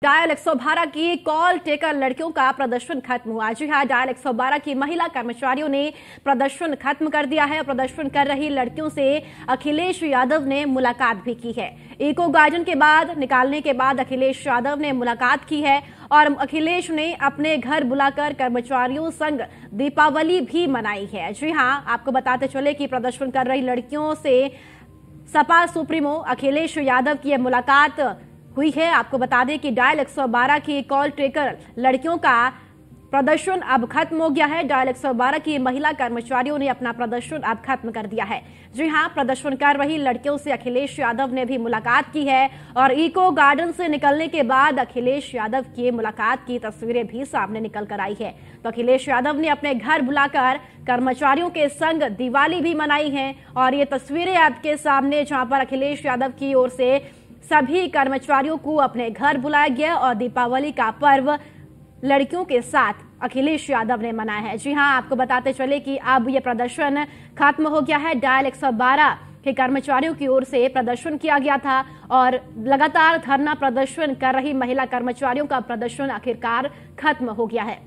Dial 112 की call taker लड़कियों का प्रदर्शन खत्म हुआ। जी हां, डायल 112 की महिला कर्मचारियों ने प्रदर्शन खत्म कर दिया है। प्रदर्शन कर रही लड़कियों से अखिलेश यादव ने मुलाकात भी की है। इको गार्डन के बाद निकालने के बाद अखिलेश यादव ने मुलाकात की है और अखिलेश ने अपने घर बुलाकर कर्मचारियों संग दीपावली भी मनाई है। जी हां, आपको बताते चले कि प्रदर्शन कर रही लड़कियों से सपा सुप्रीमो अखिलेश यादव की मुलाकात हुई है। आपको बता दें कि डायल 112 की कॉल टेकर लड़कियों का प्रदर्शन अब खत्म हो गया है। डायल 112 की महिला कर्मचारियों ने अपना प्रदर्शन अब खत्म कर दिया है। जी हां, प्रदर्शन कर रही लड़कियों से अखिलेश यादव ने भी मुलाकात की है और इको गार्डन से निकलने के बाद अखिलेश यादव की मुलाकात की तस्वीरें भी सामने निकल कर आई है। तो अखिलेश यादव ने अपने घर बुलाकर कर्मचारियों के संग दिवाली भी मनाई है और ये तस्वीरें आपके सामने, जहां पर अखिलेश यादव की ओर से सभी कर्मचारियों को अपने घर बुलाया गया और दीपावली का पर्व लड़कियों के साथ अखिलेश यादव ने मनाया है। जी हां, आपको बताते चले कि अब यह प्रदर्शन खत्म हो गया है। डायल 112 के कर्मचारियों की ओर से प्रदर्शन किया गया था और लगातार धरना प्रदर्शन कर रही महिला कर्मचारियों का प्रदर्शन आखिरकार खत्म हो गया है।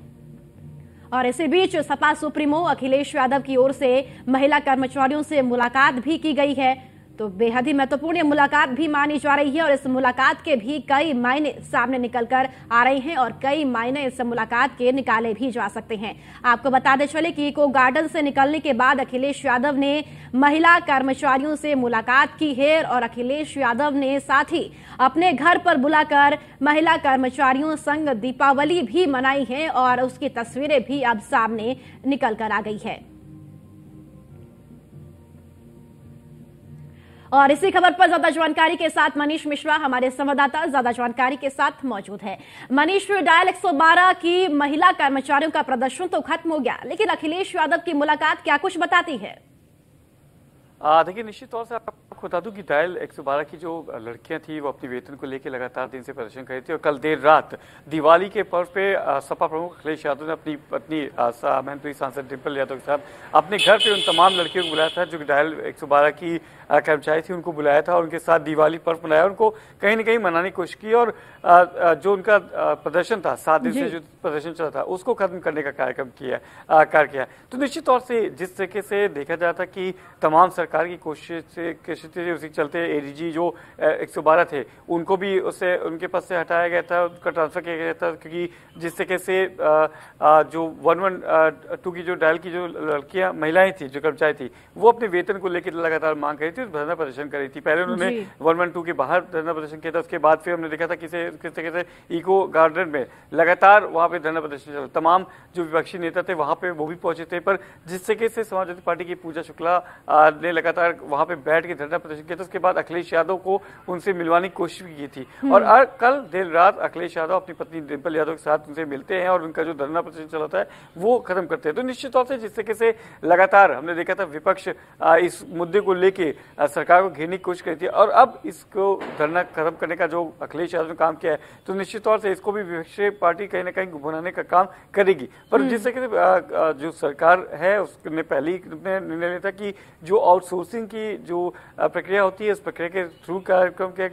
और इसी बीच सपा सुप्रीमो अखिलेश यादव की ओर से महिला कर्मचारियों से मुलाकात भी की गई है। तो बेहद ही महत्वपूर्ण मुलाकात भी मानी जा रही है और इस मुलाकात के भी कई मायने सामने निकलकर आ रहे हैं और कई मायने इस मुलाकात के निकाले भी जा सकते हैं। आपको बताते चले कि इको गार्डन से निकलने के बाद अखिलेश यादव ने महिला कर्मचारियों से मुलाकात की है और अखिलेश यादव ने साथ ही अपने घर पर बुलाकर महिला कर्मचारियों संग दीपावली भी मनाई है और उसकी तस्वीरें भी अब सामने निकल कर आ गई है। और इसी खबर पर ज्यादा जानकारी के साथ मनीष मिश्रा हमारे संवाददाता ज्यादा जानकारी के साथ मौजूद है। मनीष, डायल 112 की महिला कर्मचारियों का प्रदर्शन तो खत्म हो गया, लेकिन अखिलेश यादव की मुलाकात क्या कुछ बताती है? देखिए, निश्चित तौर से आपको बता दूं कि डायल 112 की जो लड़कियां थी वो अपने वेतन को लेकर लगातार दिन से प्रदर्शन कर रही थी और कल देर रात दिवाली के पर्व पे सपा प्रमुख अखिलेश यादव ने अपनी पत्नी मैनपुरी सांसद डिंपल यादव के साथ अपने घर पे उन तमाम लड़कियों को बुलाया था जो डायल 112 की कर्मचारी थी, उनको बुलाया था और उनके साथ दिवाली पर्व मनाया। उनको कहीं न कहीं मनाने की कोशिश की और जो उनका प्रदर्शन था 7 दिन से जो प्रदर्शन चला था उसको खत्म करने का कार्यक्रम कार्य किया। तो निश्चित तौर से जिस तरीके से देखा जाता कि तमाम सरकार की कोशिश से उसी चलते एडीजी जो 112 थे उनको भी उससे उनके पद से हटाया गया था, उनका ट्रांसफर किया गया था, क्योंकि जिस तरीके से जो 112 की जो डायल की जो लड़कियां महिलाएं थी, जो कर्मचारी थी, वो अपने वेतन को लेकर लगातार मांग कर रही थी, धरना प्रदर्शन कर रही थी। पहले उन्होंने 112 के बाहर धरना प्रदर्शन किया था, उसके बाद फिर हमने देखा था किस तरीके से इको गार्डन में लगातार वहां पे धरना प्रदर्शन चला। तमाम जो विपक्षी नेता थे वहां पे वो भी पहुंचे थे, पर जिस तरीके से समाजवादी पार्टी की पूजा शुक्ला ने लगातार वहां पे बैठ के धरना प्रदर्शन किया था, उसके बाद अखिलेश यादव को उनसे मिलवाने की कोशिश की थी और कल देर रात अखिलेश यादव अपनी पत्नी डिंपल यादव के साथ उनसे मिलते हैं और उनका जो धरना प्रदर्शन चलाता है वो खत्म करते हैं। तो निश्चित तौर से जिस तरीके से लगातार हमने देखा था विपक्ष इस मुद्दे को लेके सरकार को घेरने की कोशिश करी थी और अब इसको धरना खत्म करने का जो अखिलेश यादव ने काम किया है, तो निश्चित तौर से इसको भी विपक्षी पार्टी कहीं ना कहीं गुमराने का काम करेगी। पर जिस तरीके से जो सरकार है उसने पहले ही निर्णय लिया था कि जो आउटसोर्सिंग की जो प्रक्रिया होती है, उस प्रक्रिया के थ्रू कार्यक्रम के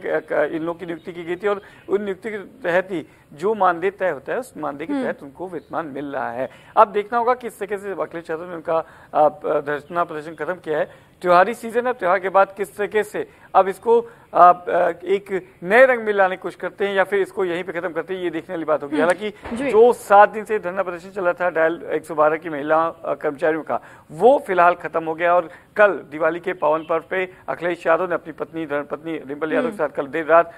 इन लोगों की नियुक्ति की गई थी और उन नियुक्ति के तहत ही जो मानदेय तय होता है उस मानदेय के तहत उनको वेतनमान मिल रहा है। अब देखना होगा किस तरीके से अखिलेश यादव ने उनका धरना प्रदर्शन खत्म किया है। त्योहारी सीजन है, त्योहार के बाद किस तरीके से अब इसको एक नए रंग में लाने की कोशिश करते हैं या फिर इसको यहीं पे खत्म करते हैं, ये देखने वाली बात होगी। हालांकि जो 7 दिन से धरना प्रदर्शन चला था डायल 112 की महिला कर्मचारियों का, वो फिलहाल खत्म हो गया और कल दिवाली के पावन पर्व पे अखिलेश यादव ने अपनी पत्नी डिंपल यादव के साथ कल देर रात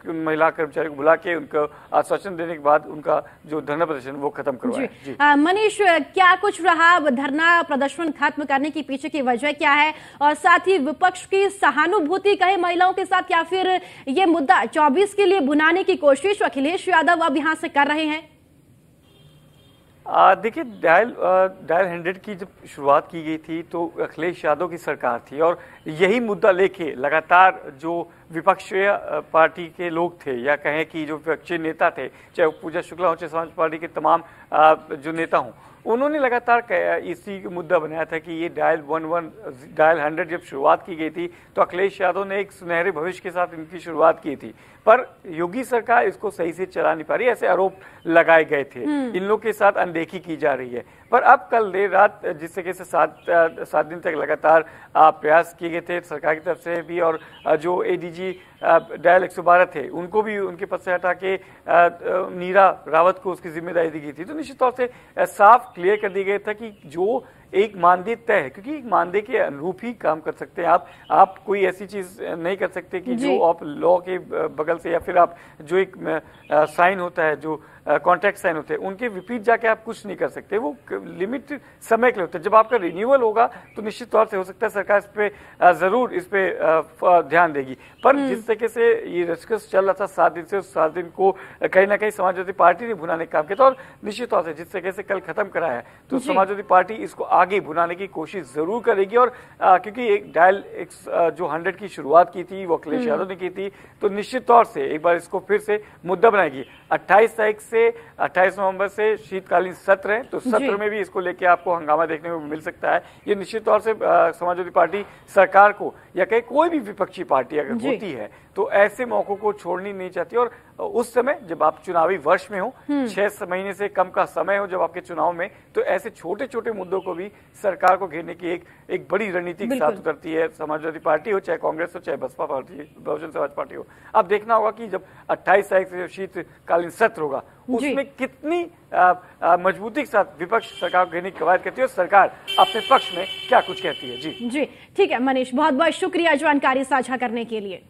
महिला कर्मचारी को बुला के उनको आश्वासन देने के बाद उनका जो धरना प्रदर्शन वो खत्म करवाया। मनीष, क्या कुछ रहा धरना प्रदर्शन खत्म करने की पीछे की वजह क्या है और साथ ही विपक्ष की सहानुभूति कहे महिलाओं के साथ या फिर ये मुद्दा 24 के लिए भुनाने की कोशिश अखिलेश यादव अब यहां से कर रहे हैं? देखिए, डायल 100 की जब शुरुआत की गई थी तो अखिलेश यादव की सरकार थी और यही मुद्दा लेके लगातार जो विपक्षीय पार्टी के लोग थे या कहें कि जो विपक्षी नेता थे, चाहे पूजा शुक्ला हो चाहे समाज पार्टी के तमाम जो नेता हों, उन्होंने लगातार इसी मुद्दा बनाया था कि ये डायल 100 जब शुरुआत की गई थी तो अखिलेश यादव ने एक सुनहरे भविष्य के साथ इनकी शुरुआत की थी, पर योगी सरकार इसको सही से चला नहीं पा रही, ऐसे आरोप लगाए गए थे। इन लोग के साथ अनदेखी की जा रही है। पर अब कल देर रात जिस तरीके से 7 दिन तक लगातार प्रयास किए गए थे सरकार की तरफ से भी, और जो एडीजी डायल 112 थे उनको भी उनके पद से हटा के नीरा रावत को उसकी जिम्मेदारी दी गई थी, तो निश्चित तौर से साफ क्लियर कर दिया गया था कि जो एक मानदेय तय है, क्योंकि एक मानदेय के अनुरूप ही काम कर सकते हैं आप कोई ऐसी चीज नहीं कर सकते कि जो आप लॉ के बगल से या फिर आप जो एक साइन होता है, जो कॉन्ट्रैक्ट साइन होते हैं उनके विपरीत जाके आप कुछ नहीं कर सकते। वो लिमिट समय के लिए होता है। जब आपका रिन्यूअल होगा तो निश्चित तौर से हो सकता है सरकार इस पे जरूर इस पे ध्यान देगी। पर जिस तरीके से ये डिस्कस चल रहा था 7 दिन से, उस 7 दिन को कहीं ना कहीं समाजवादी पार्टी ने भुनाने का काम किया था, और निश्चित तौर से जिस तरीके से कल खत्म कराया है तो समाजवादी पार्टी इसको आगे भुनाने की कोशिश जरूर करेगी। और क्योंकि एक डायल जो 100 की शुरुआत की थी वो अखिलेश यादव ने की थी, तो निश्चित तौर से एक बार इसको फिर से मुद्दा बनाएगी। 28 तारीख से 28 नवंबर से शीतकालीन सत्र है, तो सत्र में भी इसको लेके आपको हंगामा देखने को मिल सकता है। ये निश्चित तौर से समाजवादी पार्टी सरकार को या कहीं कोई भी विपक्षी पार्टी अगर होती है तो ऐसे मौकों को छोड़नी नहीं चाहती। और उस समय जब आप चुनावी वर्ष में हो, 6 महीने से कम का समय हो जब आपके चुनाव में, तो ऐसे छोटे छोटे मुद्दों को भी सरकार को घेरने की एक बड़ी रणनीति के साथ उतरती है समाजवादी पार्टी हो, चाहे कांग्रेस हो, चाहे बसपा पार्टी, बहुजन समाज पार्टी हो। अब देखना होगा कि जब 28 तारीख से शीतकालीन सत्र होगा उसमें कितनी मजबूती के साथ विपक्ष सरकार को घेरने की कवायद करती है और सरकार अपने पक्ष में क्या कुछ कहती है। जी ठीक है मनीष, बहुत बहुत शुक्रिया जानकारी साझा करने के लिए।